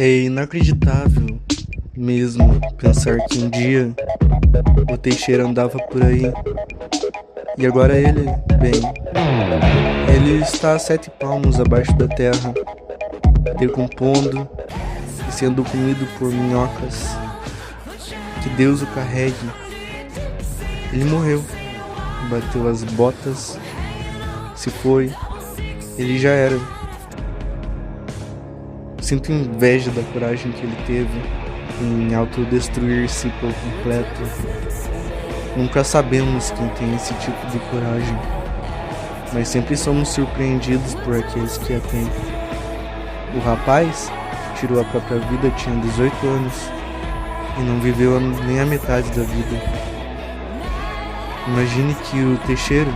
É inacreditável mesmo pensar que um dia o Teixeira andava por aí e agora ele está a 7 palmos abaixo da terra, decompondo e sendo comido por minhocas. Que Deus o carregue. Ele morreu, bateu as botas, se foi, ele já era. Sinto inveja da coragem que ele teve em autodestruir-se por completo. Nunca sabemos quem tem esse tipo de coragem, mas sempre somos surpreendidos por aqueles que a têm. O rapaz tirou a própria vida, tinha 18 anos e não viveu nem a metade da vida. Imagine que o Teixeira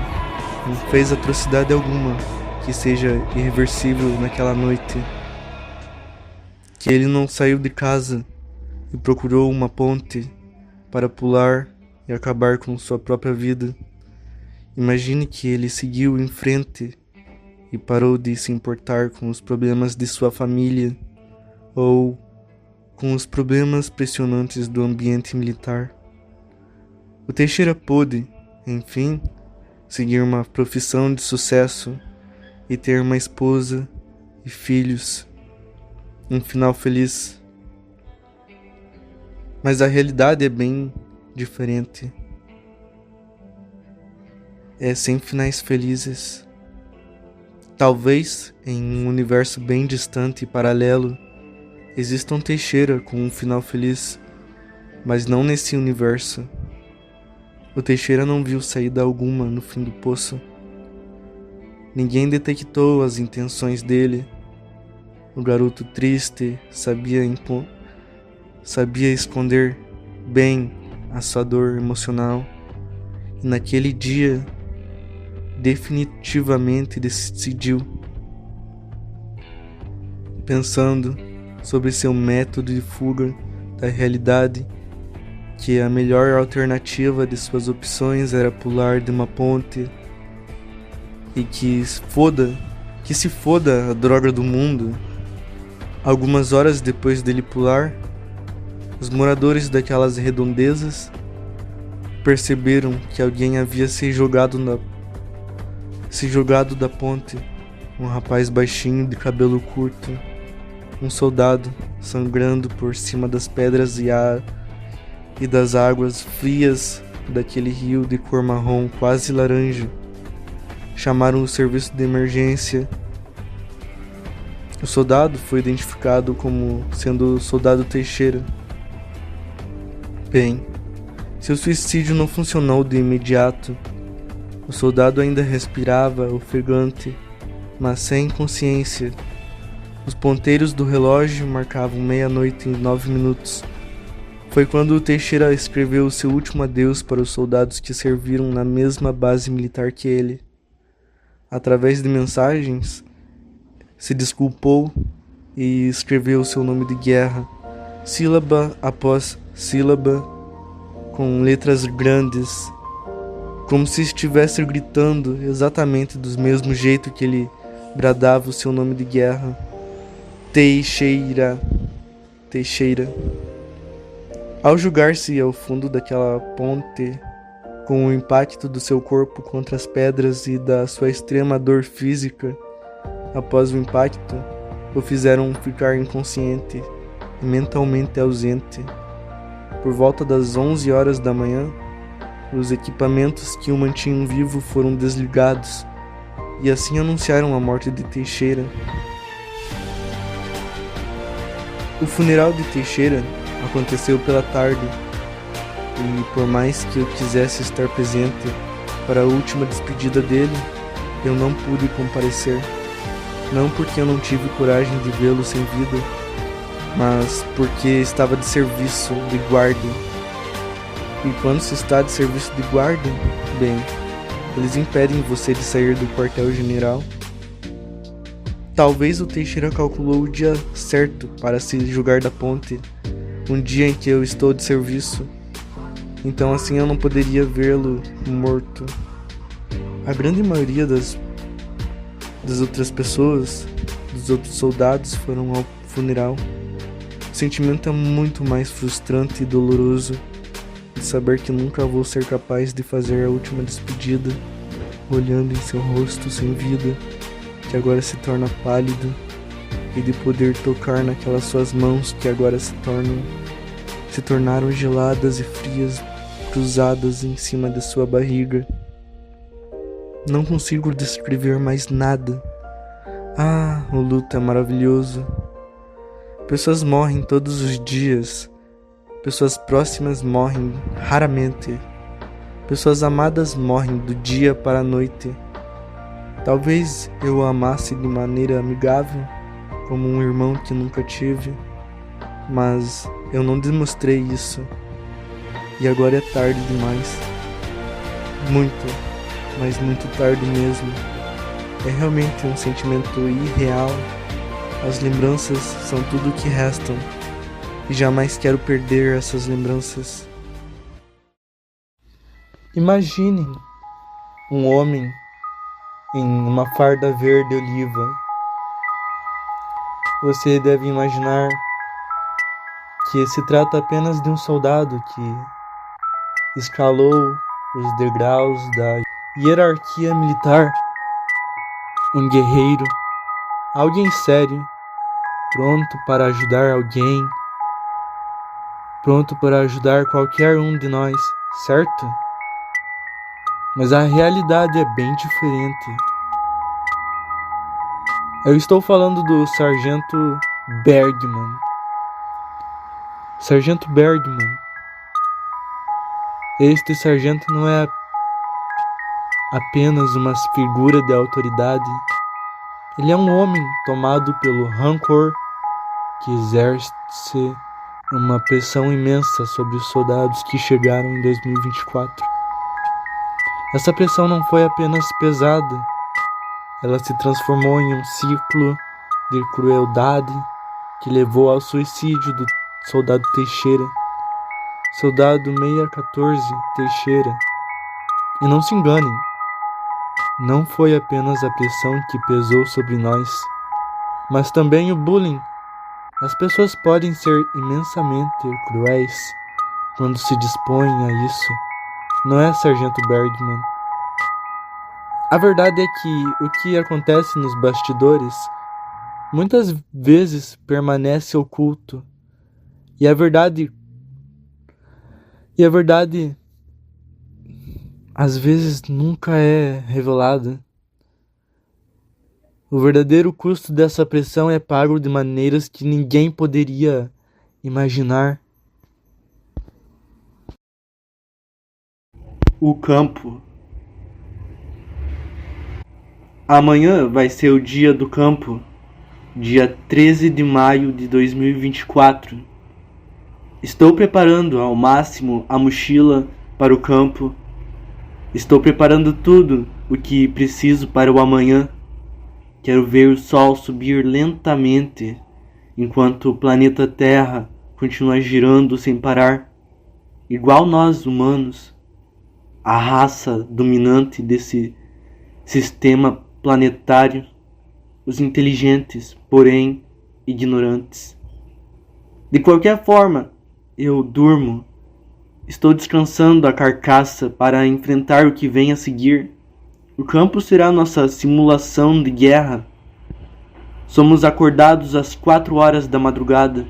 não fez atrocidade alguma que seja irreversível naquela noite. Que ele não saiu de casa e procurou uma ponte para pular e acabar com sua própria vida. Imagine que ele seguiu em frente e parou de se importar com os problemas de sua família ou com os problemas pressionantes do ambiente militar. O Teixeira pôde, enfim, seguir uma profissão de sucesso e ter uma esposa e filhos. Um final feliz. Mas a realidade é bem diferente. É sem finais felizes. Talvez em um universo bem distante e paralelo exista um Teixeira com um final feliz, mas não nesse universo. O Teixeira não viu saída alguma no fim do poço. Ninguém detectou as intenções dele. O garoto triste sabia esconder bem a sua dor emocional e naquele dia definitivamente decidiu, pensando sobre seu método de fuga da realidade, que a melhor alternativa de suas opções era pular de uma ponte e que se foda a droga do mundo. Algumas horas depois dele pular, os moradores daquelas redondezas perceberam que alguém havia se jogado da ponte. Um rapaz baixinho de cabelo curto, um soldado sangrando por cima das pedras e das águas frias daquele rio de cor marrom quase laranja. Chamaram o serviço de emergência. O soldado foi identificado como sendo o soldado Teixeira. Bem, seu suicídio não funcionou de imediato. O soldado ainda respirava ofegante, mas sem consciência. Os ponteiros do relógio marcavam 00:09. Foi quando o Teixeira escreveu seu último adeus para os soldados que serviram na mesma base militar que ele. Através de mensagens, se desculpou e escreveu seu nome de guerra, sílaba após sílaba, com letras grandes, como se estivesse gritando exatamente do mesmo jeito que ele bradava o seu nome de guerra. Teixeira, Teixeira. Ao jogar-se ao fundo daquela ponte, com o impacto do seu corpo contra as pedras e da sua extrema dor física, após o impacto, o fizeram ficar inconsciente e mentalmente ausente. Por volta das 11 horas da manhã, os equipamentos que o mantinham vivo foram desligados e assim anunciaram a morte de Teixeira. O funeral de Teixeira aconteceu pela tarde e, por mais que eu quisesse estar presente para a última despedida dele, eu não pude comparecer. Não porque eu não tive coragem de vê-lo sem vida, mas porque estava de serviço de guarda. E quando se está de serviço de guarda, bem, eles impedem você de sair do quartel-general. Talvez o Teixeira calculou o dia certo para se jogar da ponte, um dia em que eu estou de serviço. Então assim eu não poderia vê-lo morto. A grande maioria das outras pessoas, dos outros soldados, foram ao funeral. O sentimento é muito mais frustrante e doloroso de saber que nunca vou ser capaz de fazer a última despedida, olhando em seu rosto sem vida, que agora se torna pálido, e de poder tocar naquelas suas mãos que agora se tornaram geladas e frias, cruzadas em cima de sua barriga. Não consigo descrever mais nada. Ah, o luto é maravilhoso. Pessoas morrem todos os dias. Pessoas próximas morrem raramente. Pessoas amadas morrem do dia para a noite. Talvez eu a amasse de maneira amigável, como um irmão que nunca tive, mas eu não demonstrei isso. E agora é tarde demais. Muito, mas muito tarde mesmo. É realmente um sentimento irreal. As lembranças são tudo o que restam, e jamais quero perder essas lembranças. Imaginem um homem em uma farda verde oliva. Você deve imaginar que se trata apenas de um soldado que escalou os degraus da hierarquia militar, um guerreiro, alguém sério, pronto para ajudar alguém, pronto para ajudar qualquer um de nós, certo? Mas a realidade é bem diferente. Eu estou falando do Sargento Bergman. Sargento Bergman. Este sargento não é apenas uma figura de autoridade. Ele é um homem tomado pelo rancor que exerce uma pressão imensa sobre os soldados que chegaram em 2024. Essa pressão não foi apenas pesada, ela se transformou em um ciclo de crueldade que levou ao suicídio do soldado Teixeira, soldado 614 Teixeira. E não se enganem, não foi apenas a pressão que pesou sobre nós, mas também o bullying. As pessoas podem ser imensamente cruéis quando se dispõem a isso. Não é, Sargento Bergman? A verdade é que o que acontece nos bastidores muitas vezes permanece oculto. E a verdade às vezes nunca é revelada. O verdadeiro custo dessa pressão é pago de maneiras que ninguém poderia imaginar. O campo. Amanhã vai ser o dia do campo, dia 13 de maio de 2024. Estou preparando ao máximo a mochila para o campo. Estou preparando tudo o que preciso para o amanhã. Quero ver o sol subir lentamente, enquanto o planeta Terra continua girando sem parar, igual nós humanos, a raça dominante desse sistema planetário, os inteligentes, porém ignorantes. De qualquer forma, eu durmo. Estou descansando a carcaça para enfrentar o que vem a seguir. O campo será nossa simulação de guerra. Somos acordados às 4 horas da madrugada,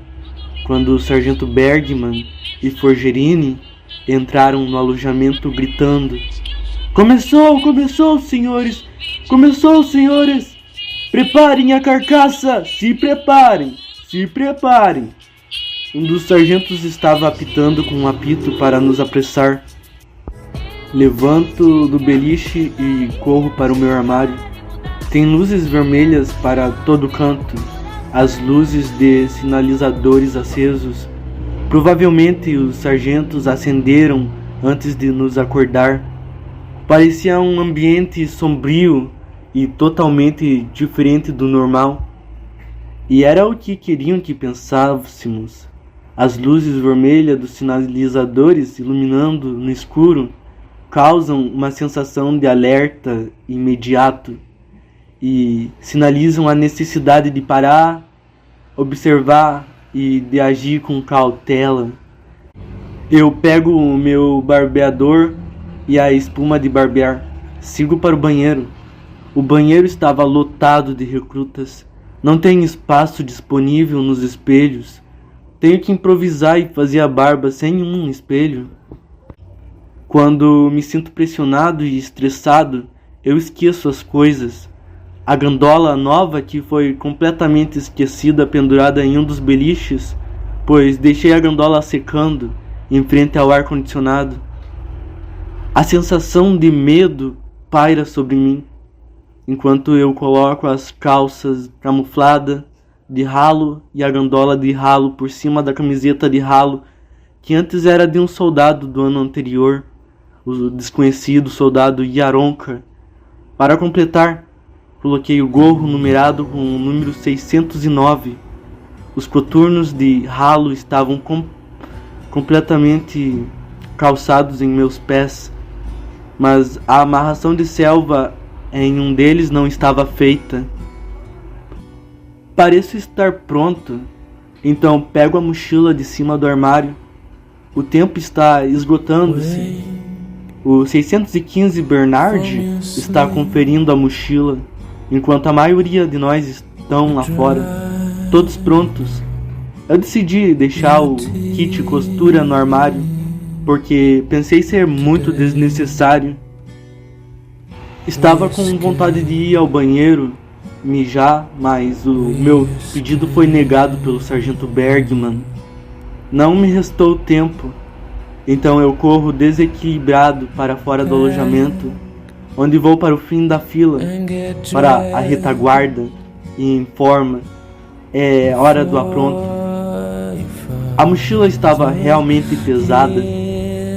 quando o Sargento Bergman e Forgerini entraram no alojamento gritando: Começou, senhores! Começou, senhores! Preparem a carcaça! Se preparem! Um dos sargentos estava apitando com um apito para nos apressar. Levanto do beliche e corro para o meu armário. Tem luzes vermelhas para todo canto, as luzes de sinalizadores acesos. Provavelmente os sargentos acenderam antes de nos acordar. Parecia um ambiente sombrio e totalmente diferente do normal. E era o que queriam que pensássemos. As luzes vermelhas dos sinalizadores iluminando no escuro causam uma sensação de alerta imediato e sinalizam a necessidade de parar, observar e de agir com cautela. Eu pego o meu barbeador e a espuma de barbear. Sigo para o banheiro. O banheiro estava lotado de recrutas. Não tem espaço disponível nos espelhos. Tenho que improvisar e fazer a barba sem um espelho. Quando me sinto pressionado e estressado, eu esqueço as coisas. A gandola nova que foi completamente esquecida pendurada em um dos beliches, pois deixei a gandola secando em frente ao ar-condicionado. A sensação de medo paira sobre mim, enquanto eu coloco as calças camufladas de ralo e a gandola de ralo por cima da camiseta de ralo que antes era de um soldado do ano anterior, o desconhecido soldado Yaronka. Para completar, coloquei o gorro numerado com o número 609. Os coturnos de ralo estavam completamente calçados em meus pés, mas a amarração de selva em um deles não estava feita. Pareço estar pronto, então pego a mochila de cima do armário. O tempo está esgotando-se. O 615 Bernard está conferindo a mochila, enquanto a maioria de nós estão lá fora, todos prontos. Eu decidi deixar o kit costura no armário, porque pensei ser muito desnecessário. Estava com vontade de ir ao banheiro, mijar, mas o meu pedido foi negado pelo sargento Bergman. Não me restou tempo. Então eu corro desequilibrado para fora do alojamento, onde vou para o fim da fila, para a retaguarda, e informa: é hora do apronto. A mochila estava realmente pesada.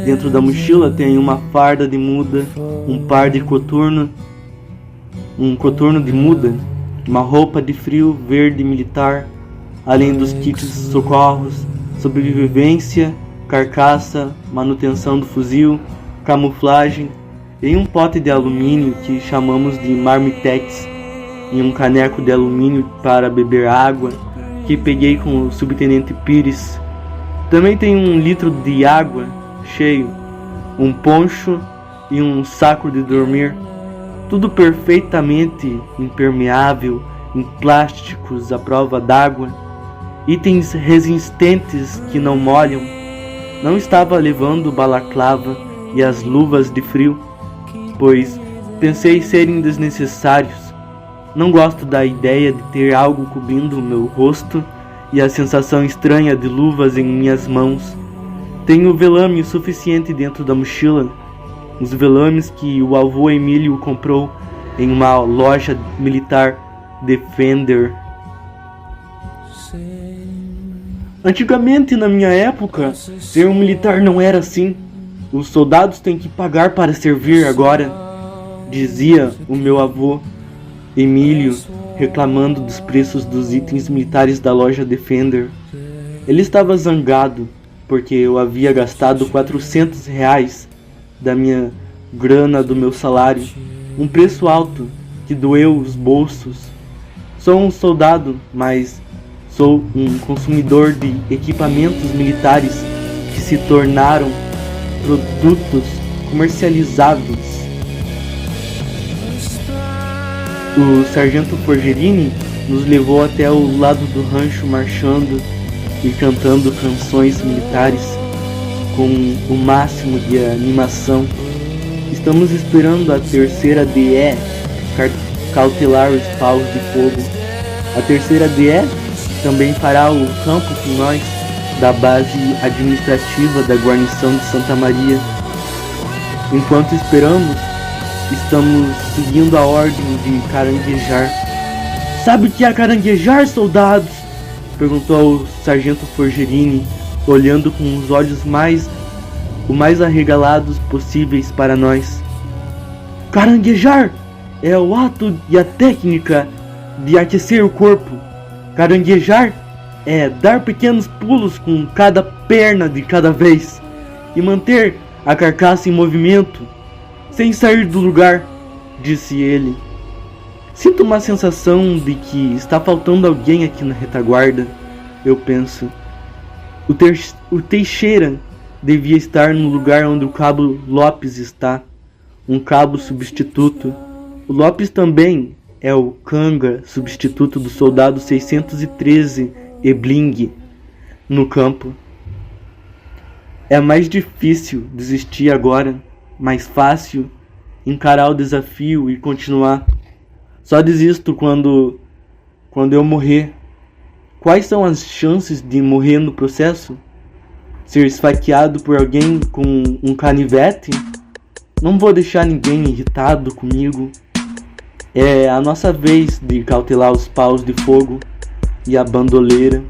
Dentro da mochila tem uma farda de muda, um par de coturno, um coturno de muda, uma roupa de frio verde militar, além dos kits de socorros, sobrevivência, carcaça, manutenção do fuzil, camuflagem e um pote de alumínio que chamamos de marmitex e um caneco de alumínio para beber água que peguei com o subtenente Pires. Também tem 1 litro de água cheio, um poncho e um saco de dormir, tudo perfeitamente impermeável em plásticos à prova d'água, itens resistentes que não molham. Não estava levando balaclava e as luvas de frio, pois pensei serem desnecessários. Não gosto da ideia de ter algo cobrindo o meu rosto e a sensação estranha de luvas em minhas mãos. Tenho velame suficiente dentro da mochila, os velames que o avô Emílio comprou em uma loja militar Defender. Antigamente, na minha época, ser um militar não era assim. Os soldados têm que pagar para servir agora, dizia o meu avô Emílio, reclamando dos preços dos itens militares da loja Defender. Ele estava zangado, porque eu havia gastado R$400 da minha grana do meu salário, um preço alto que doeu os bolsos. Sou um soldado, mas sou um consumidor de equipamentos militares que se tornaram produtos comercializáveis. O sargento Forgerini nos levou até o lado do rancho marchando e cantando canções militares com o máximo de animação. Estamos esperando a terceira DE cautelar os paus de fogo. A terceira DE também fará o campo com nós da base administrativa da guarnição de Santa Maria. Enquanto esperamos, estamos seguindo a ordem de caranguejar. Sabe o que é caranguejar, soldados? Perguntou o sargento Forgerini, olhando com os olhos o mais arregalados possíveis para nós. Caranguejar é o ato e a técnica de aquecer o corpo. Caranguejar é dar pequenos pulos com cada perna de cada vez e manter a carcaça em movimento, sem sair do lugar, disse ele. Sinto uma sensação de que está faltando alguém aqui na retaguarda. eu penso. O Teixeira devia estar no lugar onde o cabo Lopes está, um cabo substituto. O Lopes também é o canga substituto do soldado 613 Ebling no campo. É mais difícil desistir agora, mais fácil encarar o desafio e continuar. Só desisto quando eu morrer. Quais são as chances de morrer no processo? Ser esfaqueado por alguém com um canivete? Não vou deixar ninguém irritado comigo. É a nossa vez de cautelar os paus de fogo e a bandoleira.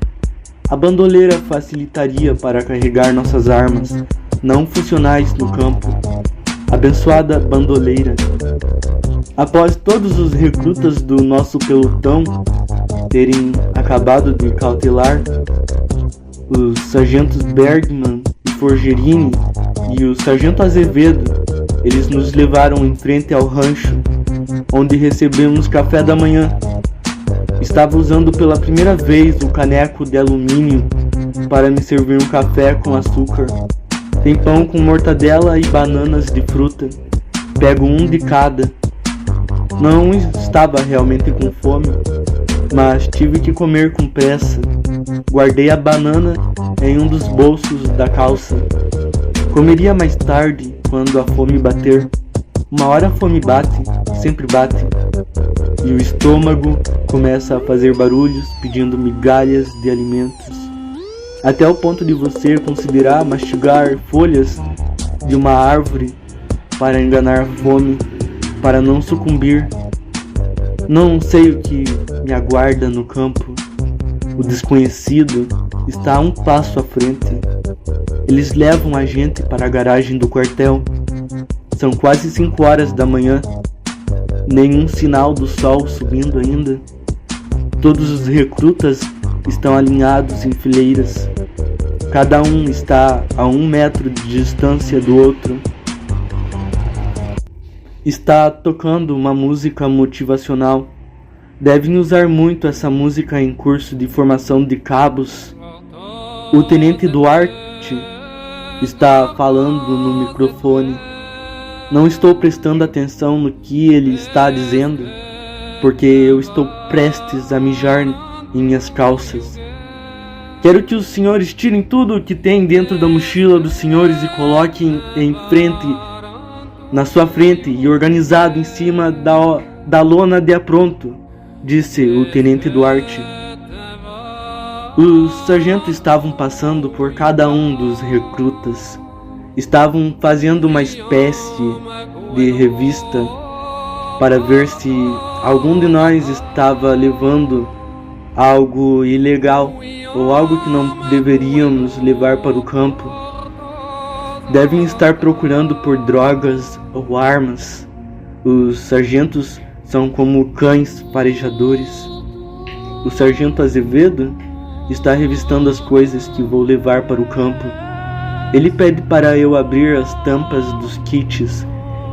A bandoleira facilitaria para carregar nossas armas não funcionais no campo. Abençoada bandoleira. Após todos os recrutas do nosso pelotão terem acabado de cautelar, os sargentos Bergman e Forgerini e o sargento Azevedo, eles nos levaram em frente ao rancho, onde recebemos café da manhã. Estava usando pela primeira vez o caneco de alumínio para me servir um café com açúcar. Tem pão com mortadela e bananas de fruta. Pego um de cada. Não estava realmente com fome, mas tive que comer com pressa. Guardei a banana em um dos bolsos da calça. Comeria mais tarde, quando a fome bater. Uma hora a fome bate, sempre bate. E o estômago começa a fazer barulhos pedindo migalhas de alimentos. Até o ponto de você considerar mastigar folhas de uma árvore para enganar a fome, para não sucumbir. Não sei o que me aguarda no campo. O desconhecido está a um passo à frente. Eles levam a gente para a garagem do quartel. São quase 5 horas da manhã. Nenhum sinal do sol subindo ainda. Todos os recrutas estão alinhados em fileiras. Cada um está a 1 metro de distância do outro. Está tocando uma música motivacional. Devem usar muito essa música em curso de formação de cabos. O tenente Duarte está falando no microfone. Não estou prestando atenção no que ele está dizendo, porque eu estou prestes a mijar em minhas calças. Quero que os senhores tirem tudo o que tem dentro da mochila dos senhores e coloquem na sua frente e organizado em cima da lona de apronto, disse o tenente Duarte. Os sargentos estavam passando por cada um dos recrutas. Estavam fazendo uma espécie de revista para ver se algum de nós estava levando algo ilegal ou algo que não deveríamos levar para o campo. Devem estar procurando por drogas ou armas. Os sargentos são como cães farejadores. O sargento Azevedo está revistando as coisas que vou levar para o campo. Ele pede para eu abrir as tampas dos kits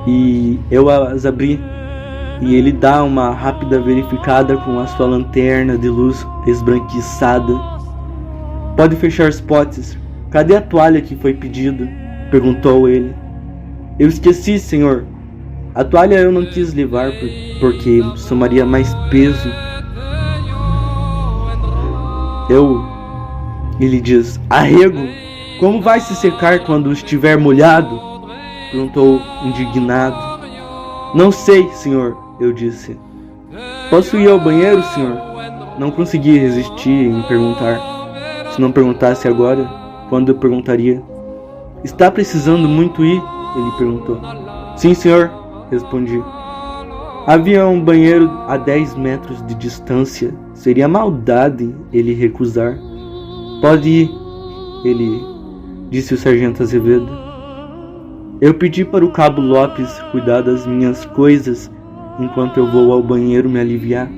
e eu as abri. E ele dá uma rápida verificada com a sua lanterna de luz esbranquiçada. Pode fechar os potes. Cadê a toalha que foi pedido? Perguntou ele. Eu esqueci, senhor. A toalha eu não quis levar porque somaria mais peso. Ele diz, arrego, como vai se secar quando estiver molhado? Perguntou indignado. Não sei, senhor, eu disse. Posso ir ao banheiro, senhor? Não consegui resistir em perguntar. Se não perguntasse agora, quando eu perguntaria? Está precisando muito ir? Ele perguntou. Sim, senhor, respondi. Havia um banheiro a 10 metros de distância. Seria maldade ele recusar. Pode ir, disse o sargento Azevedo. Eu pedi para o cabo Lopes cuidar das minhas coisas enquanto eu vou ao banheiro me aliviar.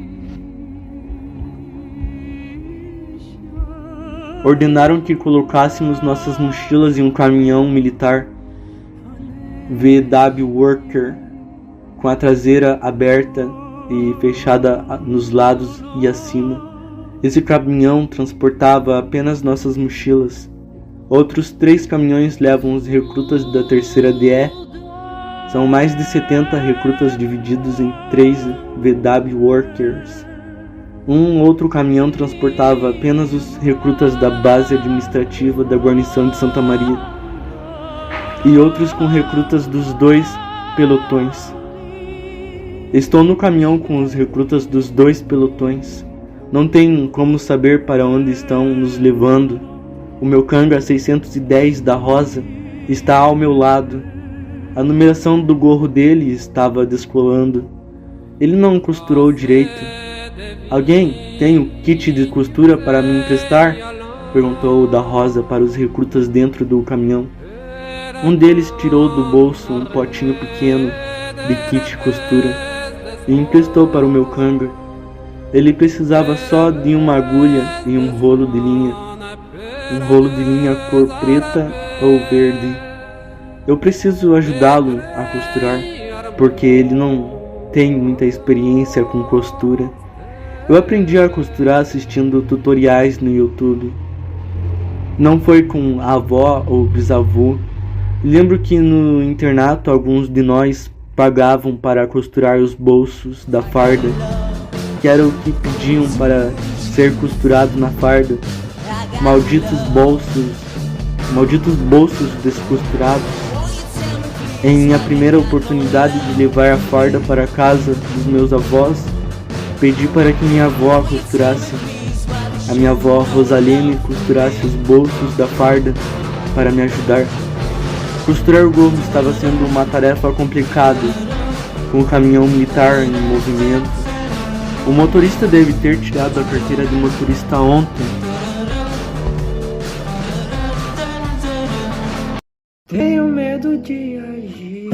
Ordenaram que colocássemos nossas mochilas em um caminhão militar VW Worker com a traseira aberta e fechada nos lados e acima. Esse caminhão transportava apenas nossas mochilas. Outros 3 caminhões levam os recrutas da terceira DE. São mais de 70 recrutas divididos em 3 VW Workers. Um outro caminhão transportava apenas os recrutas da base administrativa da guarnição de Santa Maria. E outros com recrutas dos 2 pelotões. Estou no caminhão com os recrutas dos 2 pelotões. Não tenho como saber para onde estão nos levando. O meu Kanga 610 da Rosa está ao meu lado. A numeração do gorro dele estava descolando. Ele não costurou direito. Alguém tem o kit de costura para me emprestar? Perguntou o da Rosa para os recrutas dentro do caminhão. Um deles tirou do bolso um potinho pequeno de kit de costura e emprestou para o meu Kanga. Ele precisava só de uma agulha e um rolo de linha. Um rolo de linha cor preta ou verde. Eu preciso ajudá-lo a costurar, porque ele não tem muita experiência com costura. Eu aprendi a costurar assistindo tutoriais no YouTube. Não foi com a avó ou bisavô. Lembro que no internato alguns de nós pagavam para costurar os bolsos da farda, que era o que pediam para ser costurado na farda. Malditos bolsos descosturados. Em minha primeira oportunidade de levar a farda para a casa dos meus avós, pedi para que minha avó costurasse. A minha avó Rosalene costurasse os bolsos da farda para me ajudar. Costurar o gorro estava sendo uma tarefa complicada, com o caminhão militar em movimento. O motorista deve ter tirado a carteira de motorista ontem. Tenho medo de agir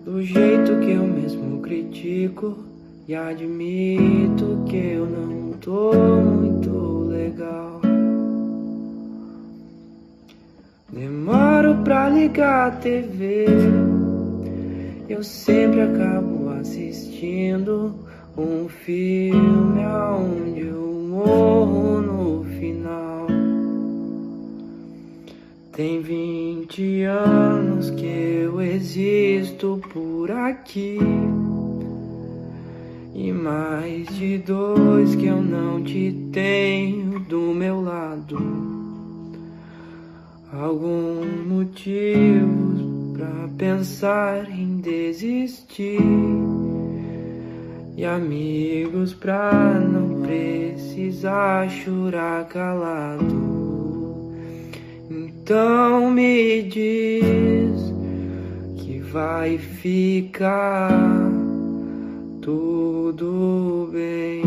do jeito que eu mesmo critico e admito que eu não tô muito legal. Demoro pra ligar a TV, eu sempre acabo assistindo um filme onde eu morro no final. Tem 20 anos que eu existo por aqui e mais de 2 que eu não te tenho do meu lado. Alguns motivos pra pensar em desistir e amigos pra não precisar chorar calado. Então me diz que vai ficar tudo bem.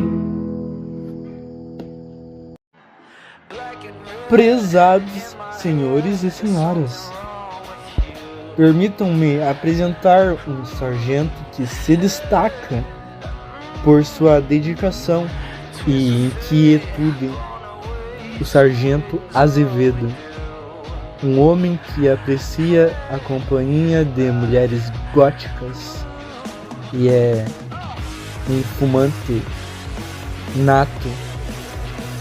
Prezados senhores e senhoras, permitam-me apresentar um sargento que se destaca por sua dedicação e inquietude, o sargento Azevedo. Um homem que aprecia a companhia de mulheres góticas e é um fumante nato.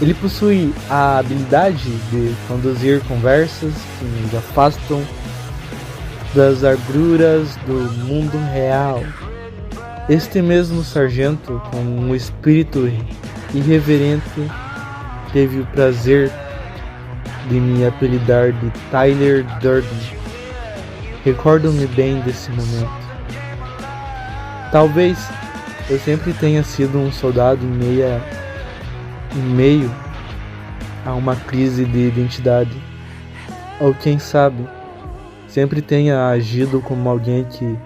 Ele possui a habilidade de conduzir conversas que nos afastam das agruras do mundo real. Este mesmo sargento, com um espírito irreverente, teve o prazer de me apelidar de Tyler Durden. Recordo-me bem desse momento. Talvez eu sempre tenha sido um soldado em meio a uma crise de identidade. Ou quem sabe, sempre tenha agido como alguém que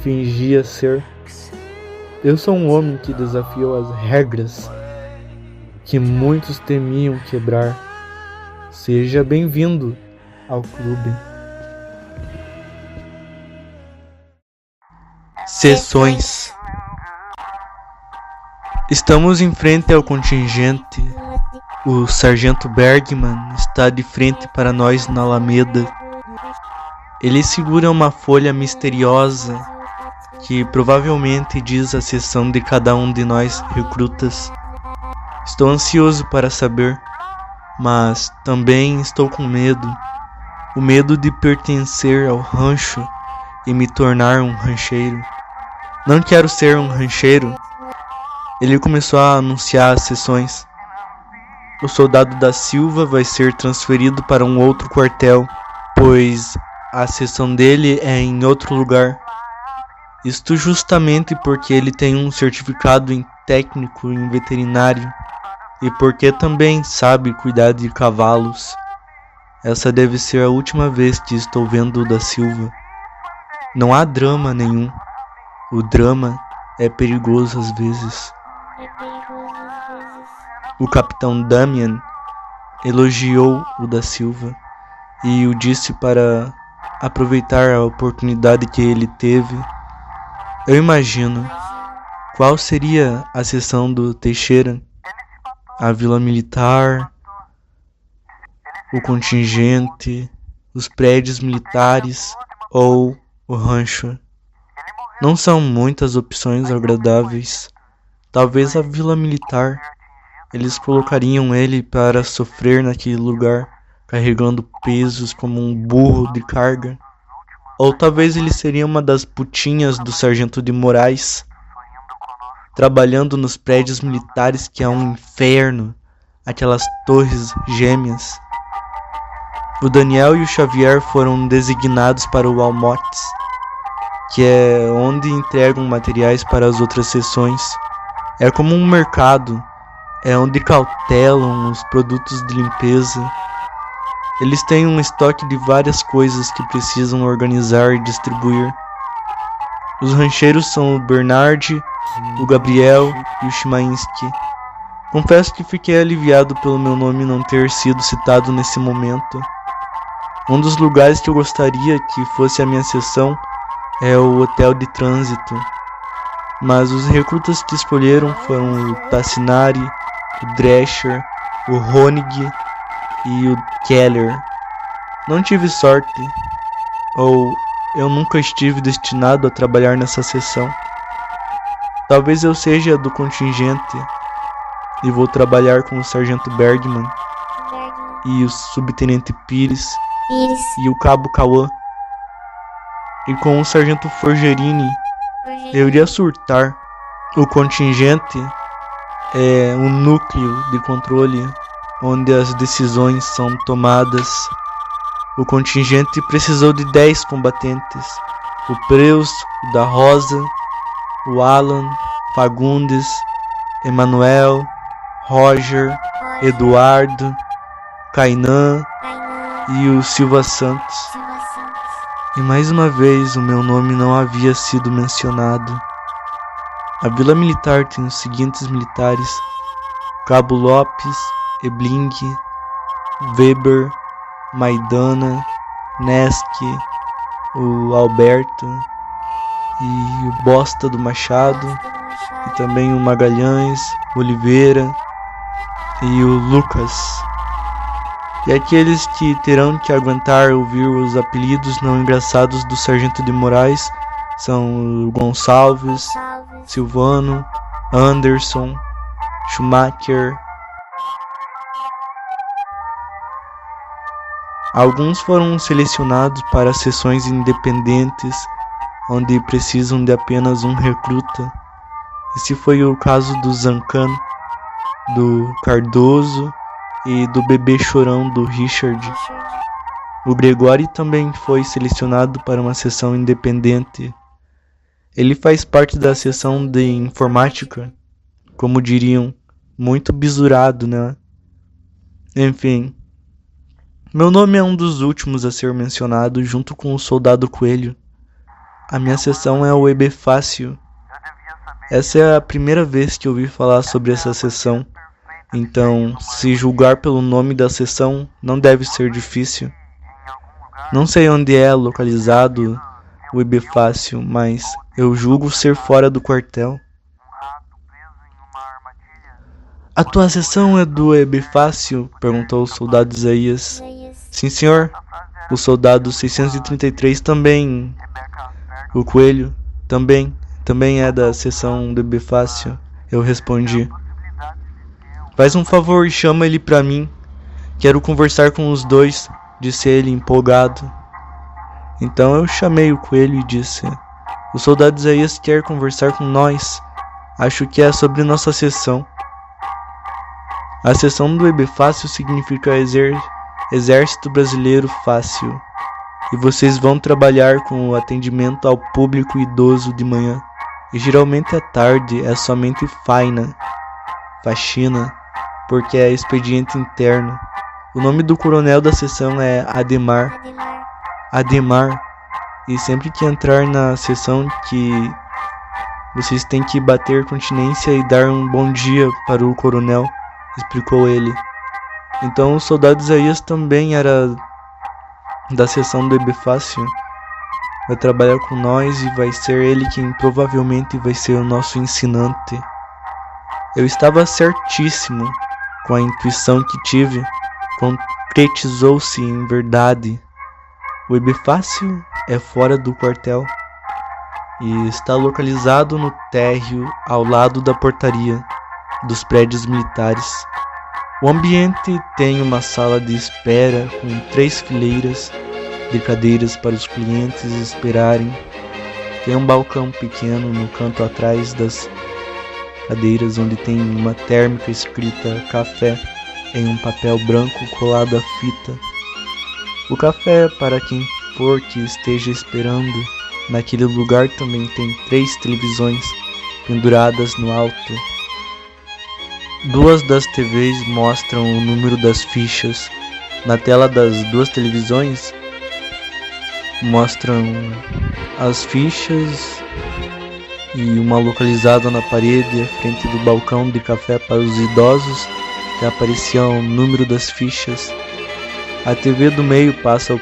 fingia ser. Eu sou um homem que desafiou as regras que muitos temiam quebrar. Seja bem-vindo ao clube. Sessões. Estamos em frente ao contingente. O sargento Bergman está de frente para nós na Alameda. Ele segura uma folha misteriosa que provavelmente diz a seção de cada um de nós recrutas. Estou ansioso para saber, mas também estou com medo. O medo de pertencer ao rancho e me tornar um rancheiro. Não quero ser um rancheiro. Ele começou a anunciar as sessões. O soldado da Silva vai ser transferido para um outro quartel, pois a sessão dele é em outro lugar. Isto justamente porque ele tem um certificado em técnico em veterinário e porque também sabe cuidar de cavalos. Essa deve ser a última vez que estou vendo o da Silva. Não há drama nenhum. O drama é perigoso às vezes. O capitão Damian elogiou o da Silva e o disse para aproveitar a oportunidade que ele teve. Eu imagino qual seria a seção do Teixeira, a vila militar, o contingente, os prédios militares ou o rancho. Não são muitas opções agradáveis. Talvez a vila militar. Eles colocariam ele para sofrer naquele lugar, carregando pesos como um burro de carga. Ou talvez ele seria uma das putinhas do sargento de Moraes, trabalhando nos prédios militares que é um inferno, aquelas torres gêmeas. O Daniel e o Xavier foram designados para o Almotes, que é onde entregam materiais para as outras seções. É como um mercado. É onde cautelam os produtos de limpeza. Eles têm um estoque de várias coisas que precisam organizar e distribuir. Os rancheiros são o Bernard, o Gabriel e o Chimainski. Confesso que fiquei aliviado pelo meu nome não ter sido citado nesse momento. Um dos lugares que eu gostaria que fosse a minha seção é o hotel de trânsito. Mas os recrutas que escolheram foram o Tassinari, o Drescher, o Honig e o Keller. Não tive sorte, ou eu nunca estive destinado a trabalhar nessa seção. Talvez eu seja do contingente e vou trabalhar com o sargento Bergman e o subtenente Pires e o cabo Cauã. E com o sargento Forgerini eu iria surtar. O contingente é um núcleo de controle onde as decisões são tomadas. O contingente precisou de 10 combatentes: o Preus, o da Rosa, o Alan, Fagundes, Emanuel, Roger, Eduardo, Kainan e o Silva Santos. E mais uma vez o meu nome não havia sido mencionado. A vila militar tem os seguintes militares: Cabo Lopes, Ebling, Weber, Maidana, Nesque, o Alberto e o Bosta do Machado, e também o Magalhães, Oliveira e o Lucas. E aqueles que terão que aguentar ouvir os apelidos não engraçados do Sargento de Moraes são o Gonçalves, Silvano, Anderson, Schumacher. Alguns foram selecionados para sessões independentes, onde precisam de apenas um recruta. Esse foi o caso do Zancan, do Cardoso e do bebê chorão do Richard. O Gregório também foi selecionado para uma sessão independente. Ele faz parte da seção de informática, como diriam, muito bisurado, né? Enfim, meu nome é um dos últimos a ser mencionado junto com o Soldado Coelho. A minha seção é o Ebefácio. Essa é a primeira vez que ouvi falar sobre essa seção, então, se julgar pelo nome da seção, não deve ser difícil. Não sei onde é localizado o Ebefácio, mas eu julgo ser fora do quartel. A tua seção é do Ebefácio? Perguntou o soldado Isaías. Sim, senhor. O soldado 633 também. O Coelho também é da seção do Ebefácio, eu respondi. Faz um favor e chama ele pra mim. Quero conversar com os dois, disse ele empolgado. Então eu chamei o coelho e disse: o soldado Isaías quer conversar com nós. Acho que é sobre nossa sessão. A sessão do EB Fácil significa Exército Brasileiro Fácil. E vocês vão trabalhar com o atendimento ao público idoso de manhã. E geralmente à tarde é somente faxina, porque é expediente interno. O nome do coronel da sessão é Ademar. E sempre que entrar na sessão que vocês têm que bater continência e dar um bom dia para o coronel, explicou ele. Então o soldado Isaías também era da sessão do EB Fácil. Vai trabalhar com nós e vai ser ele quem provavelmente vai ser o nosso ensinante. Eu estava certíssimo com a intuição que tive. Concretizou-se em verdade. O EB Fácil é fora do quartel e está localizado no térreo ao lado da portaria dos prédios militares. O ambiente tem uma sala de espera com 3 fileiras de cadeiras para os clientes esperarem. Tem um balcão pequeno no canto atrás das cadeiras onde tem uma térmica escrita café em um papel branco colado a fita. O café, para quem for que esteja esperando, naquele lugar também tem 3 televisões penduradas no alto. 2 das TVs mostram o número das fichas. Na tela das 2 televisões mostram as fichas e uma localizada na parede à frente do balcão de café para os idosos que aparecia o número das fichas. A TV do meio passa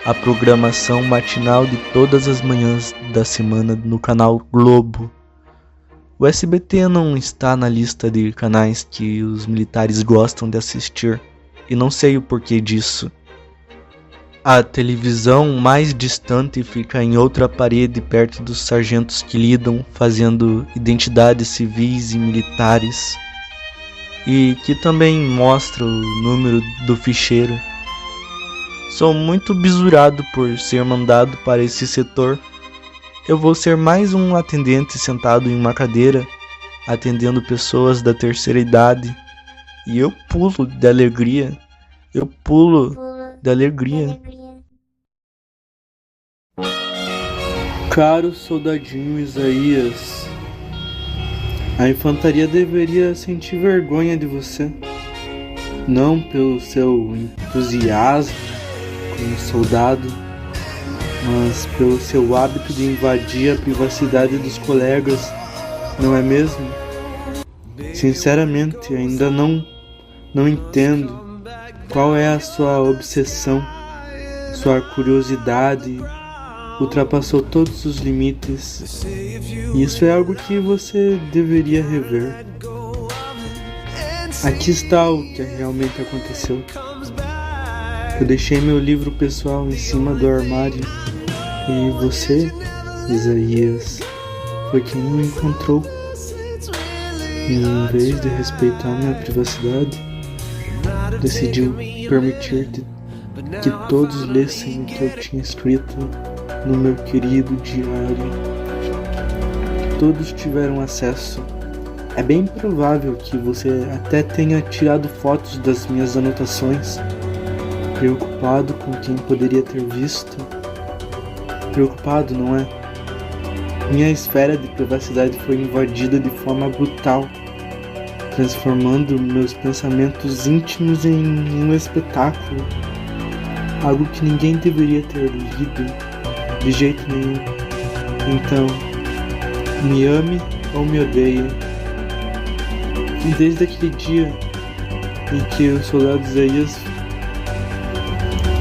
a programação matinal de todas as manhãs da semana no canal Globo. O SBT não está na lista de canais que os militares gostam de assistir, e não sei o porquê disso. A televisão mais distante fica em outra parede perto dos sargentos que lidam fazendo identidades civis e militares, e que também mostra o número do ficheiro. Sou muito bisurado por ser mandado para esse setor. Eu vou ser mais um atendente sentado em uma cadeira, atendendo pessoas da terceira idade. E eu pulo de alegria. Caro soldadinho Isaías, a infantaria deveria sentir vergonha de você. Não pelo seu entusiasmo como soldado, mas pelo seu hábito de invadir a privacidade dos colegas, não é mesmo? Sinceramente, ainda não entendo qual é a sua obsessão. Sua curiosidade ultrapassou todos os limites, e isso é algo que você deveria rever. Aqui está o que realmente aconteceu. Eu deixei meu livro pessoal em cima do armário e você, Isaías, foi quem o encontrou. E em vez de respeitar minha privacidade, decidiu permitir que todos lessem o que eu tinha escrito no meu querido diário. Todos tiveram acesso. É bem provável que você até tenha tirado fotos das minhas anotações, preocupado com quem poderia ter visto. Preocupado, não é? Minha esfera de privacidade foi invadida de forma brutal, transformando meus pensamentos íntimos em um espetáculo, algo que ninguém deveria ter lido de jeito nenhum. Então, me ame ou me odeie. E desde aquele dia em que o soldado Isaías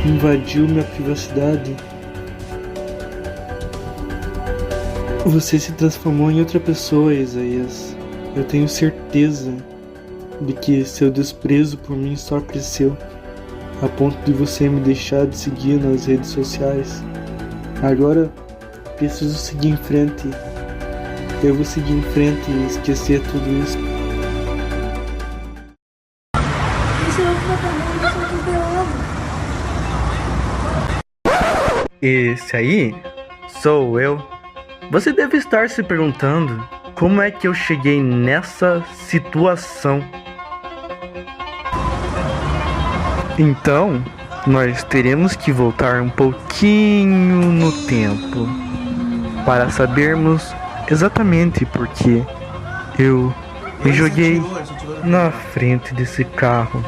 invadiu minha privacidade, você se transformou em outra pessoa, Isaías. Eu tenho certeza de que seu desprezo por mim só cresceu, a ponto de você me deixar de seguir nas redes sociais. Agora, preciso seguir em frente. Eu vou seguir em frente e esquecer tudo isso. Esse aí sou eu. Você deve estar se perguntando como é que eu cheguei nessa situação. Então, nós teremos que voltar um pouquinho no tempo para sabermos exatamente por que eu me joguei na frente desse carro.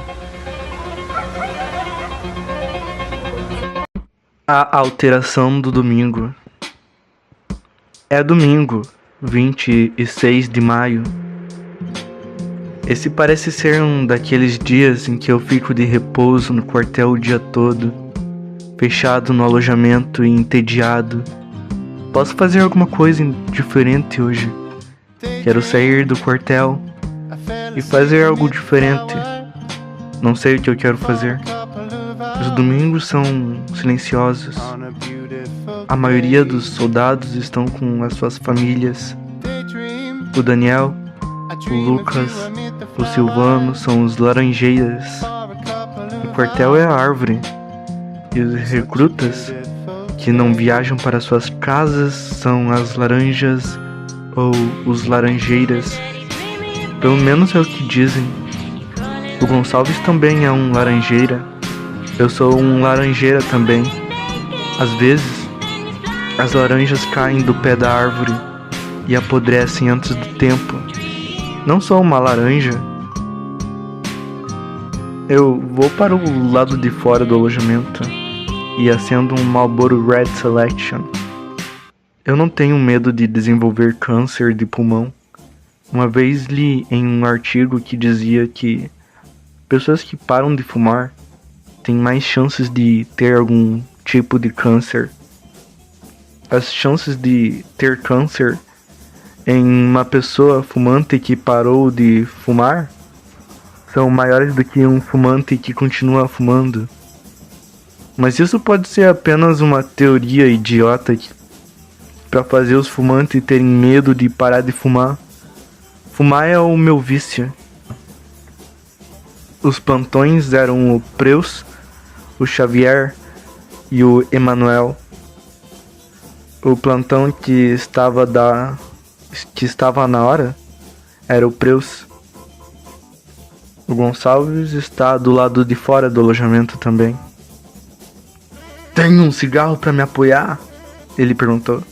A alteração do domingo. É domingo, 26 de maio. Esse parece ser um daqueles dias em que eu fico de repouso no quartel o dia todo, fechado no alojamento e entediado. Posso fazer alguma coisa diferente hoje. Quero sair do quartel e fazer algo diferente. Não sei o que eu quero fazer. Os domingos são silenciosos. A maioria dos soldados estão com as suas famílias. O Daniel, o Lucas, o Silvano são os laranjeiras. O quartel é a árvore. E os recrutas que não viajam para suas casas são as laranjas ou os laranjeiras. Pelo menos é o que dizem. O Gonçalves também é um laranjeira. Eu sou um laranjeira também. Às vezes, as laranjas caem do pé da árvore e apodrecem antes do tempo. Não sou uma laranja. Eu vou para o lado de fora do alojamento e acendo um Marlboro Red Selection. Eu não tenho medo de desenvolver câncer de pulmão. Uma vez li em um artigo que dizia que pessoas que param de fumar têm mais chances de ter algum tipo de câncer. As chances de ter câncer em uma pessoa fumante que parou de fumar são maiores do que um fumante que continua fumando. Mas isso pode ser apenas uma teoria idiota para fazer os fumantes terem medo de parar de fumar. Fumar é o meu vício. Os plantões eram o Preus, o Xavier e o Emanuel. O plantão que estava na hora era o Preus. O Gonçalves está do lado de fora do alojamento também. Tem um cigarro para me apoiar? Ele perguntou.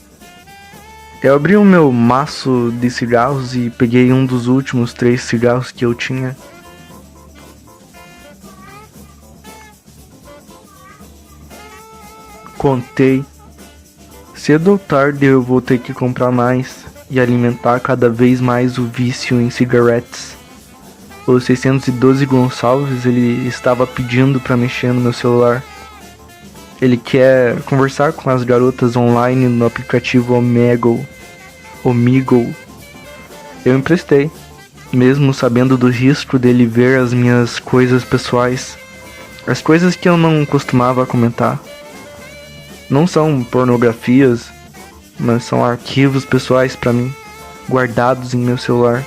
Eu abri o meu maço de cigarros e peguei um dos últimos 3 cigarros que eu tinha. Contei. Cedo ou tarde eu vou ter que comprar mais e alimentar cada vez mais o vício em cigarettes. O 612 Gonçalves, ele estava pedindo para mexer no meu celular. Ele quer conversar com as garotas online no aplicativo Omegle. Eu emprestei, mesmo sabendo do risco dele ver as minhas coisas pessoais, as coisas que eu não costumava comentar. Não são pornografias, mas são arquivos pessoais para mim, guardados em meu celular.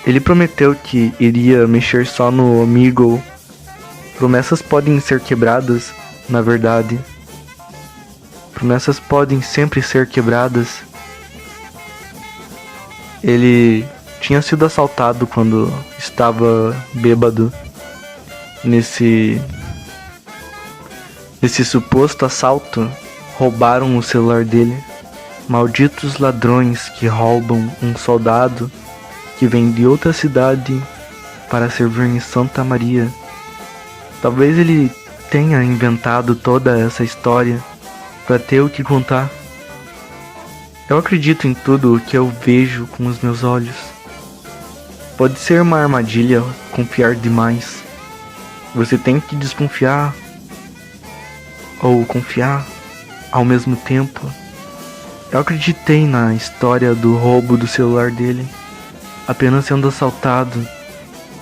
Ele prometeu que iria mexer só no Omegle. Promessas podem ser quebradas, na verdade. Promessas podem sempre ser quebradas. Ele tinha sido assaltado quando estava bêbado. Nesse suposto assalto, roubaram o celular dele. Malditos ladrões que roubam um soldado que vem de outra cidade para servir em Santa Maria. Talvez ele tenha inventado toda essa história para ter o que contar. Eu acredito em tudo o que eu vejo com os meus olhos. Pode ser uma armadilha confiar demais. Você tem que desconfiar ou confiar ao mesmo tempo. Eu acreditei na história do roubo do celular dele, apenas sendo assaltado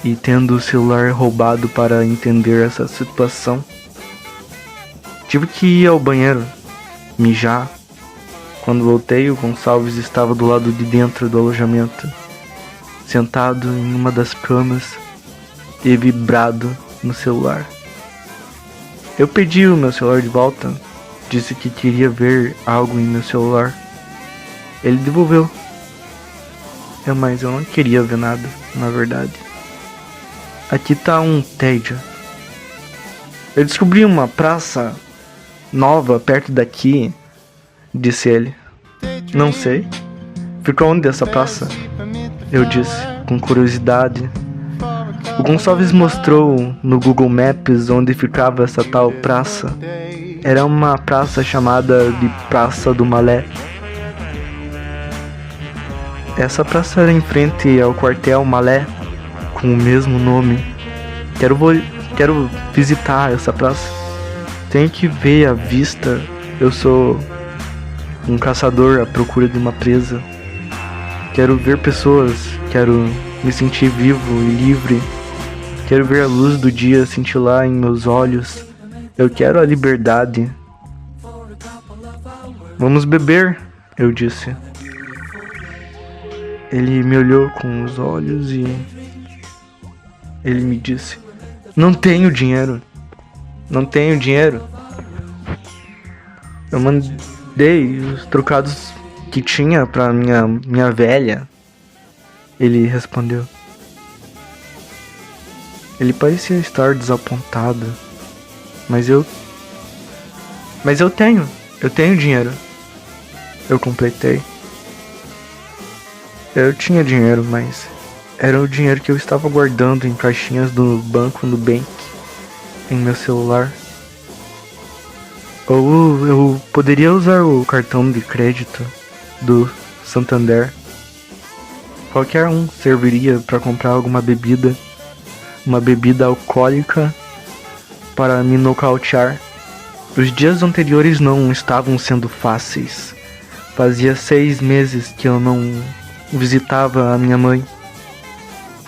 e tendo o celular roubado para entender essa situação. Tive que ir ao banheiro, mijar. Quando voltei, o Gonçalves estava do lado de dentro do alojamento, sentado em uma das camas e vibrado no celular. Eu pedi o meu celular de volta, disse que queria ver algo em meu celular. Ele devolveu. Mas eu não queria ver nada, na verdade. Aqui tá um tédio. Eu descobri uma praça nova perto daqui, disse ele. Não sei. Fica onde essa praça? Eu disse, com curiosidade. O Gonçalves mostrou no Google Maps onde ficava essa tal praça. Era uma praça chamada de Praça do Malé. Essa praça era em frente ao quartel Malé, com o mesmo nome. Quero visitar essa praça. Tenho que ver a vista. Eu sou um caçador à procura de uma presa. Quero ver pessoas. Quero me sentir vivo e livre. Quero ver a luz do dia cintilar em meus olhos. Eu quero a liberdade. Vamos beber, eu disse. Ele me olhou com os olhos e ele me disse: Não tenho dinheiro. Não tenho dinheiro. Eu mandei os trocados que tinha pra minha velha. Ele respondeu. Ele parecia estar desapontado. Mas eu tenho dinheiro. Eu completei. Eu tinha dinheiro, mas era o dinheiro que eu estava guardando em caixinhas do banco Nubank em meu celular. Ou eu poderia usar o cartão de crédito do Santander. Qualquer um serviria para comprar alguma bebida, uma bebida alcoólica para me nocautear. Os dias anteriores não estavam sendo fáceis. Fazia 6 meses que eu não visitava a minha mãe.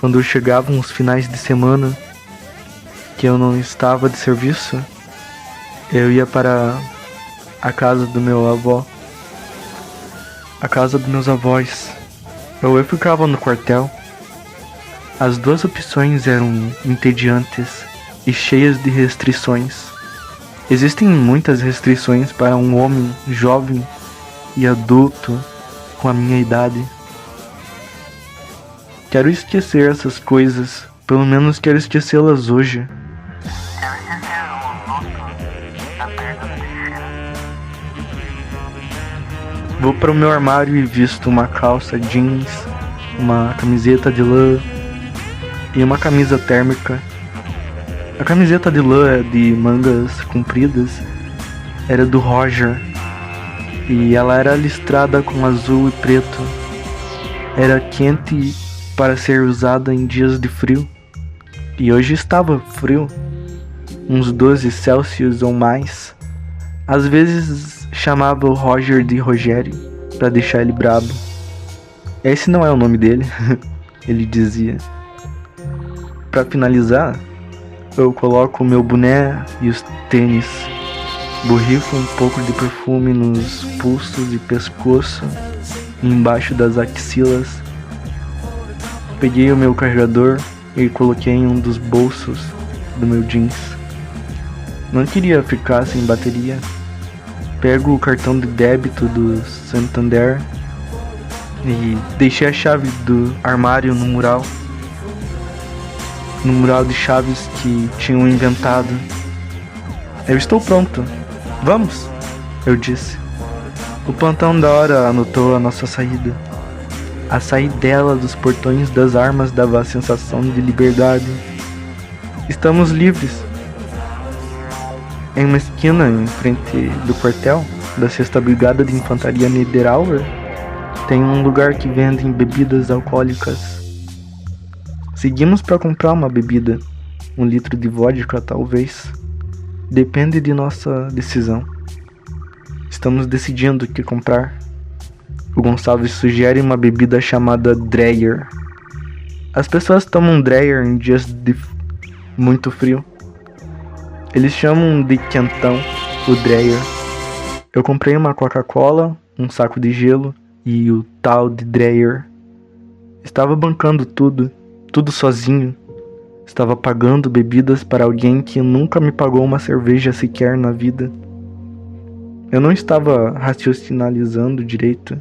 Quando chegavam os finais de semana que eu não estava de serviço, eu ia para a casa do meu avô, a casa dos meus avós, ou eu ficava no quartel. As duas opções eram entediantes e cheias de restrições. Existem muitas restrições para um homem jovem e adulto com a minha idade. Quero esquecer essas coisas, pelo menos quero esquecê-las hoje. Vou para o meu armário e visto uma calça jeans, uma camiseta de lã e uma camisa térmica. A camiseta de lã de mangas compridas era do Roger e ela era listrada com azul e preto. Era quente para ser usada em dias de frio, e hoje estava frio, uns 12 Celsius ou mais. Às vezes chamava o Roger de Rogério para deixar ele brabo. Esse não é o nome dele, ele dizia. Para finalizar, eu coloco o meu boné e os tênis, borrifo um pouco de perfume nos pulsos e pescoço, embaixo das axilas. Peguei o meu carregador e coloquei em um dos bolsos do meu jeans. Não queria ficar sem bateria. Pego o cartão de débito do Santander e deixei a chave do armário no mural de chaves que tinham inventado. Eu estou pronto. Vamos, eu disse. O plantão da hora anotou a nossa saída. A saidela dos portões das armas dava a sensação de liberdade. Estamos livres. Em uma esquina, em frente do quartel da 6ª Brigada de Infantaria Niederauer, tem um lugar que vende bebidas alcoólicas. Seguimos para comprar uma bebida, 1 litro de vodka talvez. Depende de nossa decisão. Estamos decidindo o que comprar. O Gonçalves sugere uma bebida chamada Dreyer. As pessoas tomam Dreyer em dias de muito frio. Eles chamam de quentão o Dreyer. Eu comprei uma Coca-Cola, um saco de gelo e o tal de Dreyer. Estava bancando tudo sozinho, Estava pagando bebidas para alguém que nunca me pagou uma cerveja sequer na vida. Eu não estava raciocinalizando direito.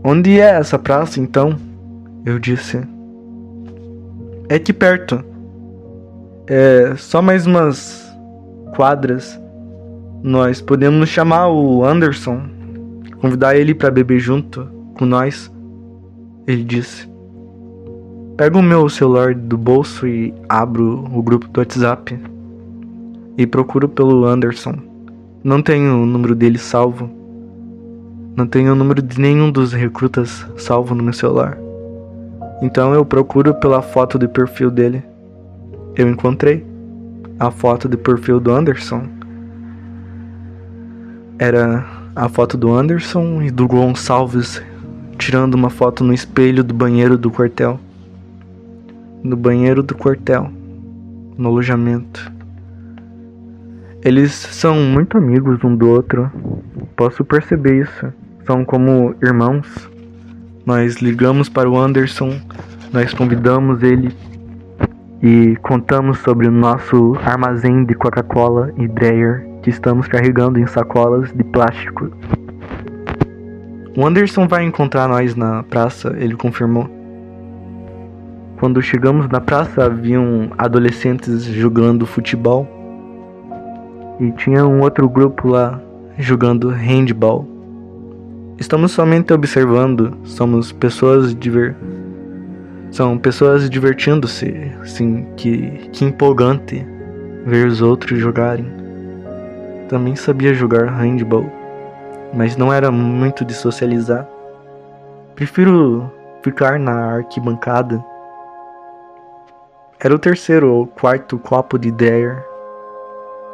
Onde é essa praça, então? Eu disse. É aqui perto. É só mais umas quadras. Nós podemos chamar o Anderson, convidar ele para beber junto com nós. Ele disse. Pego o meu celular do bolso e abro o grupo do WhatsApp e procuro pelo Anderson. Não tenho o número dele salvo. Não tenho o número de nenhum dos recrutas salvo no meu celular. Então eu procuro pela foto de perfil dele. Eu encontrei a foto de perfil do Anderson. Era a foto do Anderson e do Gonçalves tirando uma foto no espelho do banheiro do quartel. No banheiro do quartel, no alojamento. Eles são muito amigos um do outro. Posso perceber isso. São como irmãos. Nós ligamos para o Anderson, nós convidamos ele e contamos sobre o nosso armazém de Coca-Cola e Dreyer que estamos carregando em sacolas de plástico. O Anderson vai encontrar nós na praça, ele confirmou. Quando chegamos na praça, haviam adolescentes jogando futebol. E tinha um outro grupo lá jogando handball. Estamos somente observando, são pessoas divertindo-se, assim, que empolgante ver os outros jogarem. Também sabia jogar handball, mas não era muito de socializar. Prefiro ficar na arquibancada. Era o terceiro ou quarto copo de Dreyer.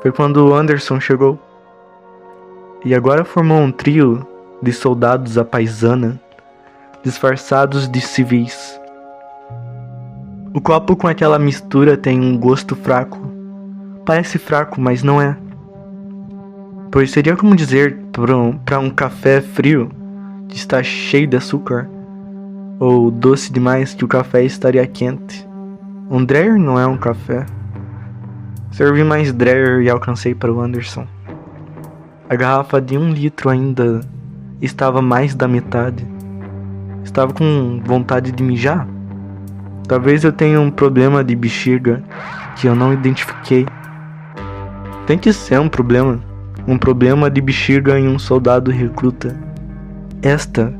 Foi quando o Anderson chegou. E agora formou um trio de soldados à paisana, disfarçados de civis. O copo com aquela mistura tem um gosto fraco. Parece fraco, mas não é. Pois seria como dizer para um café frio que está cheio de açúcar, ou doce demais que o café estaria quente. Um Dreyer não é um café. Servi mais Dreyer e alcancei para o Anderson. A garrafa de 1 litro ainda estava mais da metade. Estava com vontade de mijar. Talvez eu tenha um problema de bexiga que eu não identifiquei. Tem que ser um problema. Um problema de bexiga em um soldado recruta. Esta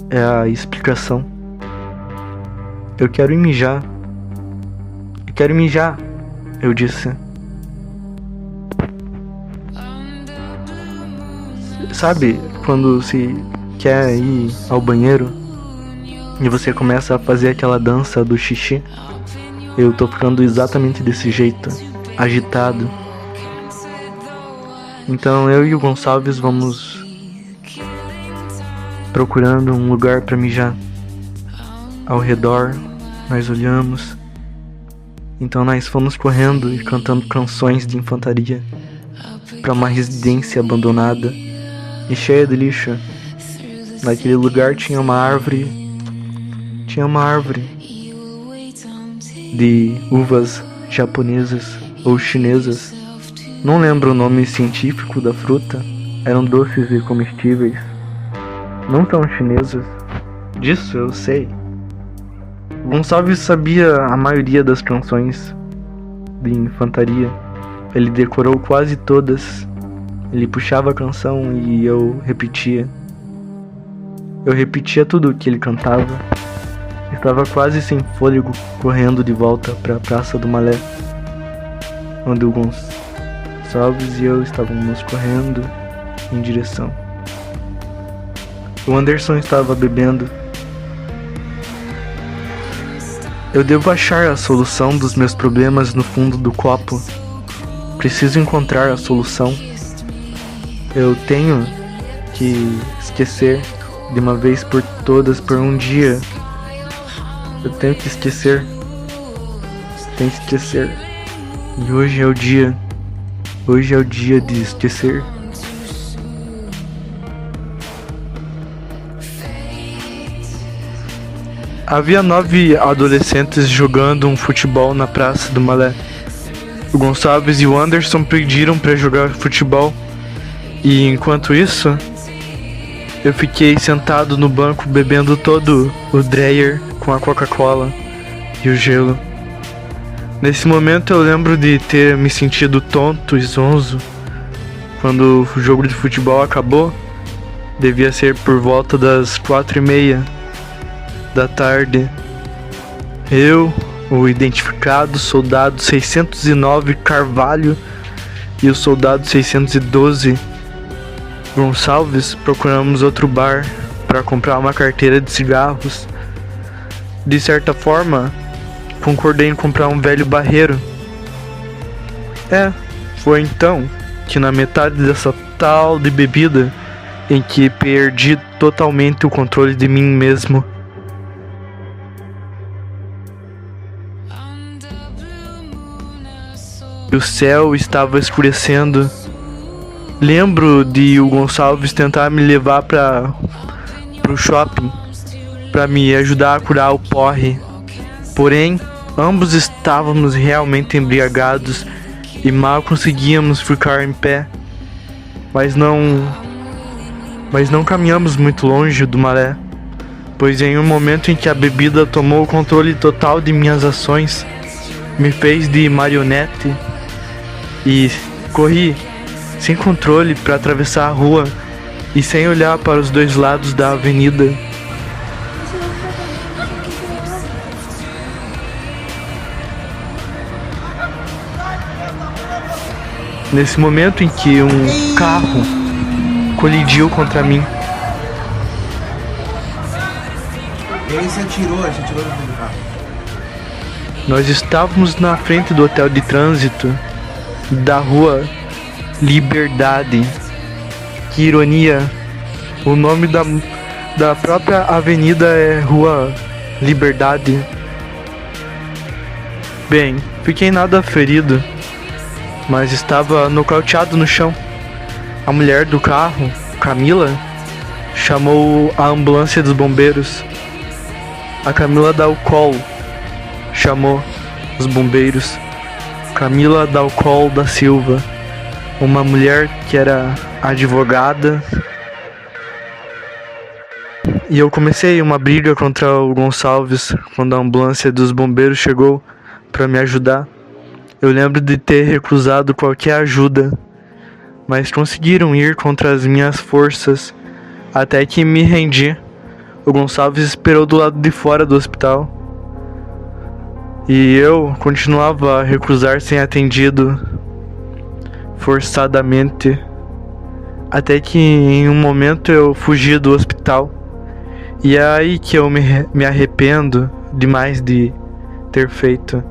é a explicação. Eu quero ir mijar. Eu quero mijar, eu disse. Sabe quando se quer ir ao banheiro e você começa a fazer aquela dança do xixi? Eu tô ficando exatamente desse jeito, agitado. Então eu e o Gonçalves vamos procurando um lugar pra mijar. Ao redor, nós olhamos. Então nós fomos correndo e cantando canções de infantaria para uma residência abandonada e cheia de lixo. Naquele lugar tinha uma árvore de uvas japonesas ou chinesas. Não lembro o nome científico da fruta. Eram doces e comestíveis. Não são chinesas. Disso eu sei. Gonçalves sabia a maioria das canções de infantaria. Ele decorou quase todas. Ele puxava a canção e eu repetia. Eu repetia tudo o que ele cantava. Estava quase sem fôlego correndo de volta para a Praça do Malé, onde o Gonçalves e eu estávamos correndo em direção. O Anderson estava bebendo. Eu devo achar a solução dos meus problemas no fundo do copo. Preciso encontrar a solução. Eu tenho que esquecer de uma vez por todas, por um dia. Eu tenho que esquecer. Tenho que esquecer. E hoje é o dia. Hoje é o dia de esquecer. Havia 9 adolescentes jogando um futebol na praça do Malé. O Gonçalves e o Anderson pediram para jogar futebol. E enquanto isso, eu fiquei sentado no banco bebendo todo o Dreyer com a Coca-Cola e o gelo. Nesse momento eu lembro de ter me sentido tonto e zonzo. Quando o jogo de futebol acabou, devia ser por volta das 4:30 da tarde. Eu, o identificado soldado 609 Carvalho e o soldado 612 Gonçalves procuramos outro bar para comprar uma carteira de cigarros. De certa forma, concordei em comprar um velho barreiro. Foi então que na metade dessa tal de bebida em que perdi totalmente o controle de mim mesmo. O céu estava escurecendo. Lembro de o Gonçalves tentar me levar pro shopping para me ajudar a curar o porre. Porém, ambos estávamos realmente embriagados e mal conseguíamos ficar em pé. Mas não caminhamos muito longe do Malé, pois em um momento em que a bebida tomou o controle total de minhas ações, me fez de marionete e corri sem controle para atravessar a rua e sem olhar para os dois lados da avenida. Nesse momento em que um carro colidiu contra mim. E aí você atirou do carro. Nós estávamos na frente do hotel de trânsito da rua Liberdade. Que ironia, o nome da própria avenida é Rua Liberdade. Bem, fiquei nada ferido, mas estava nocauteado no chão. A mulher do carro, Camila, chamou a ambulância dos bombeiros. A Camila Dalcol chamou os bombeiros. Camila Dalcol da Silva, uma mulher que era advogada. E eu comecei uma briga contra o Gonçalves quando a ambulância dos bombeiros chegou para me ajudar. Eu lembro de ter recusado qualquer ajuda, mas conseguiram ir contra as minhas forças até que me rendi. O Gonçalves esperou do lado de fora do hospital e eu continuava a recusar sem atendido, forçadamente, até que em um momento eu fugi do hospital. E é aí que eu me arrependo demais de ter feito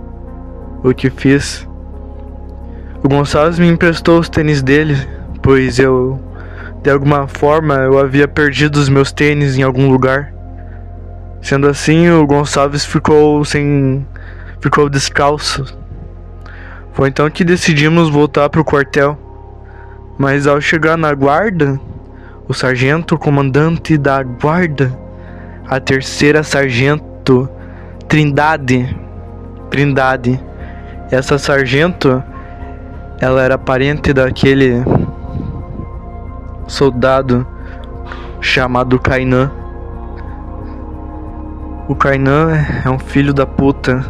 o que fiz. O Gonçalves me emprestou os tênis dele, pois de alguma forma, eu havia perdido os meus tênis em algum lugar. Sendo assim, o Gonçalves ficou descalço. Foi então que decidimos voltar para o quartel. Mas ao chegar na guarda, o sargento comandante da guarda, a terceira sargento Trindade. Essa sargento, ela era parente daquele soldado chamado Kainan. O Kainan é um filho da puta.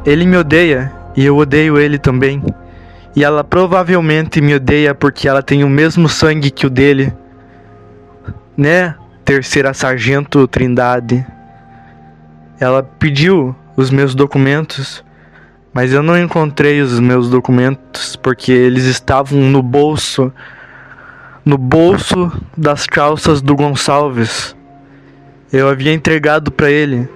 Ele me odeia e eu odeio ele também. E ela provavelmente me odeia porque ela tem o mesmo sangue que o dele, né, terceira sargento Trindade? Ela pediu os meus documentos, mas eu não encontrei os meus documentos porque eles estavam no bolso das calças do Gonçalves. Eu havia entregado para ele.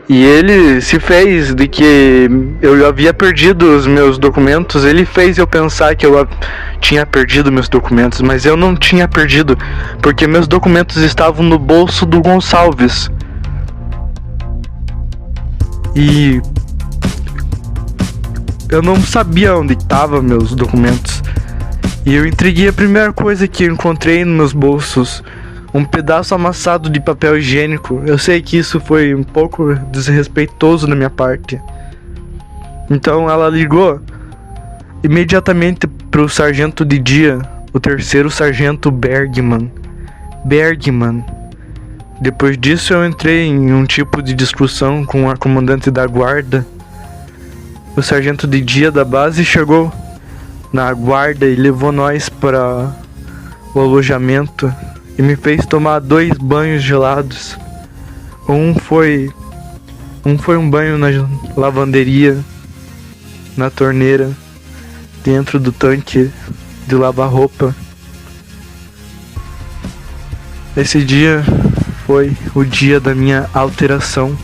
E ele se fez de que eu havia perdido os meus documentos. Ele fez eu pensar que eu tinha perdido meus documentos, mas eu não tinha perdido, porque meus documentos estavam no bolso do Gonçalves. E eu não sabia onde estavam meus documentos. E eu entreguei a primeira coisa que eu encontrei nos meus bolsos um pedaço amassado de papel higiênico. Eu sei que isso foi um pouco desrespeitoso da minha parte. Então ela ligou imediatamente pro sargento de dia, o terceiro sargento Bergman. Depois disso eu entrei em um tipo de discussão com a comandante da guarda. O sargento de dia da base chegou na guarda e levou nós para o alojamento e me fez tomar 2 banhos gelados. Um foi um banho na lavanderia, na torneira, dentro do tanque de lavar roupa. Esse dia foi o dia da minha alteração.